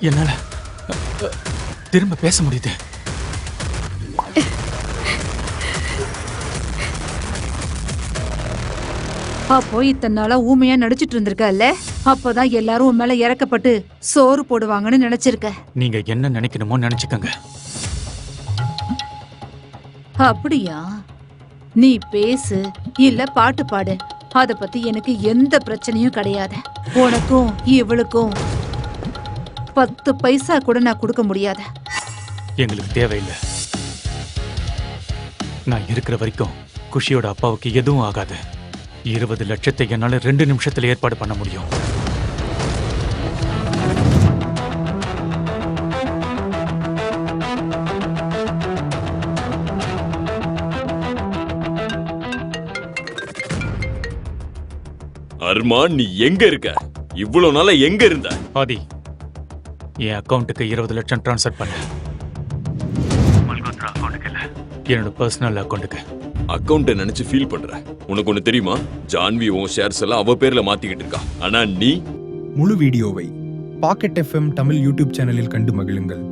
என்னால திரும்ப பேச முடியுது. அப்போ இத்தனை நாளா ஊமையா நடிச்சிட்டு இருந்திருக்கல்ல, அப்பதான் எல்லாரும் உன் மேல இறக்கப்பட்டு சோறு போடுவாங்கன்னு நினைச்சிருக்க. நீங்க என்ன நினைக்கணுமோ நினைச்சுக்கங்க. அப்படியா? நீ பேசு இல்ல பாட்டு பாடு, அத பத்தி எனக்கு எந்த பிரச்சனையும் கிடையாது. உனக்கும் இவளுக்கும் 10 பைசா கூட நான் கொடுக்க முடியாது. எங்களுக்கு தேவையில்லை. நான் இருக்கிற வரைக்கும் குஷியோட அப்பாவுக்கு எதுவும் ஆகாது. 20 லட்சத்தை என்னால 2 நிமிஷத்துல ஏற்பாடு பண்ண முடியும். அர்மான், நீ எங்க இருக்க? இவ்வளவு நாளா எங்க இருந்த? ஆதி, என் அக்கவுண்ட்டுக்கு 20 லட்சம் டிரான்ஸ்ஃபர் பண்ண. மல்கோத்ரா அக்கவுண்ட்டுக்கு இல்ல, என்னோட பர்சனல் அக்கவுண்ட்டுக்கு. அக்கவுண்ட்டை நினைச்சு ஃபீல் பண்ற. உனக்கு ஒண்ணு தெரியுமா? ஜான்வி உன் ஷேர்ஸ் எல்லாம் அவ பேர்ல மாத்திக்கிட்டு இருக்கா. ஆனா நீ முழு வீடியோவை பாக்கெட் FM தமிழ் யூடியூப் சேனலில் கண்டு மகிழுங்கள்.